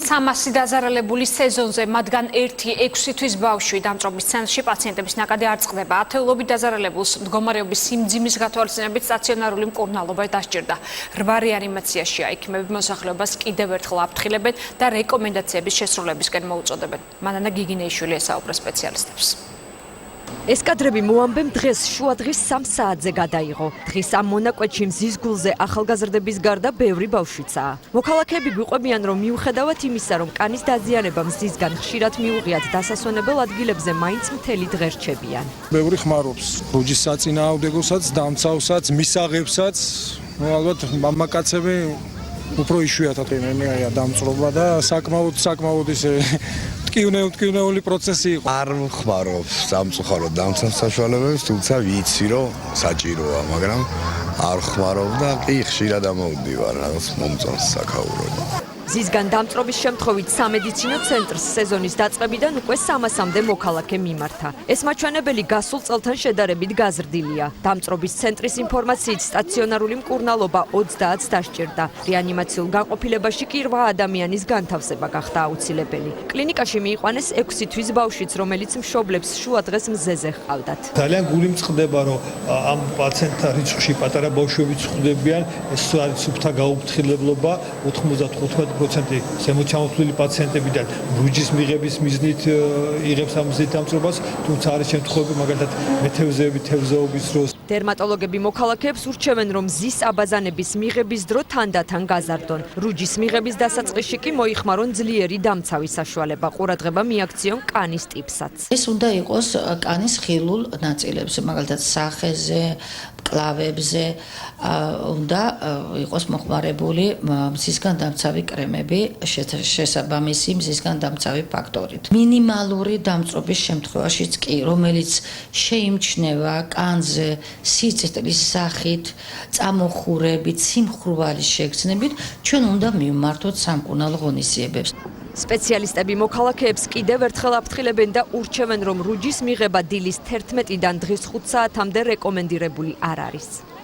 300 დაზარალებული სეზონზე, მათგან 1-6 თვის ბავშვი დამწრობის ცენტრში პაციენტების ნაკადი არ წყდება. ათეულობით დაზარალებულს მდგომარეობის სიმძიმის გათვალისწინებით სტაციონარული მკურნალობა დასჭირდა. 8 რეანიმაციაშია, ექიმები მოსახლეობას კიდევ ერთხელ აფრთხილებენ და რეკომენდაციების შესრულებისკენ მოუწოდებენ. მანანა გიგინეიშვილი ესაუბრა სპეციალისტებს. ეს კადრები მოამბემ დღეს შუადღის 3 საათზე გადაიღო. დღის ამ მონაკვეთში მზის გულზე ახალგაზრდების გარდა ბევრი ბავშვიცაა. მოქალაქეები გვიყვებიან, რომ მიუხედავად იმისა, რომ კანის დაზიანება მზისგან ხშირად მიუღიათ დასასვენებელ ადგილებზე, მაინც მთელი დღე რჩებიან. ბევრი ხმარობს რუჯის საწინააღმდეგოსაც, დამცავსაც, მისაღებსაც. ალბათ მამაკაცები უფრო იშვიათად ეწევიან დამწრობა და საკმაოდ ისე მტკივნეული პროცესი იყო. არ ხმარობს სამწუხაროდ დამცავს საშუალებებს, თუმცა ვიცი რომ საჭიროა, მაგრამ არ ხმარობ და კი ხშირად ამოვდივარ რაღაც მომწონს საქაურობა. მზისგან დამწრობის შემთხვევით სამედიცინო ცენტრს სეზონის დაწყებიდან უკვე 300-მდე მოქალაქე მიმართა. ეს მაჩვენებელი გასულ წელთან შედარებით გაზრდილია. დამწრობის ცენტრის ინფორმაციით სტაციონარული მკურნალობა 30-ს დასჭირდა. რეანიმაციულ განყოფილებაში კი 8 ადამიანის განთავსება გახდა აუცილებელი. კლინიკაში მიიყვანეს 6 თვის ბავშვიც, რომელიც მშობლებს შუადღეს მზეზე ჰყავდათ. ძალიან გული მწყდება, რომ ამ პაციენტთა რიცხვში პატარა ბავშვებიც ხვდებიან, ეს არის სუფთა გაუფრთხილებლობა 95% ზემოჩამოთვლილი პაციენტებიდან რუჯის მიღების მიზნით იღებს ამ მზით დამწრობას, თუმცა არის შემთხვევები, მაგალითად მეთევზეები, თევზაობის დროს. დერმატოლოგები მოქალაქეებს ურჩევენ, რომ მზის აბაზანების მიღების დრო თანდათან გაზარდონ. რუჯის მიღების დასაწყისში კი მოიხმარონ ძლიერი დამცავის საშუალება. ყურადღება მიაქციონ კანის ტიპსაც. ეს უნდა იყოს კანის ხილულ ნაწილებზე, მაგალითად სახეზე, მკლავებზე, უნდა იყოს მოხმარებული მზისგან დამცავი კრემები შესაბამისი მზისგან დამცავი ფაქტორით. მინიმალური დამწრობის შემთხვევაშიც კი, რომელიც შეიმჩნევა კანზე სიწითლის სახით, წამოხურებით, სიმხურვალის შეგრძნებით, ჩვენ უნდა მივმართოთ სამკურნალო ღონისძიებებს. სპეციალისტები მოქალაქეებს კიდევ ერთხელ აფრთხილებენ და ურჩევენ, რომ რუჯის მიღება დილის 11-დან დღის 5 საათამდე რეკომენდირებული არ არის.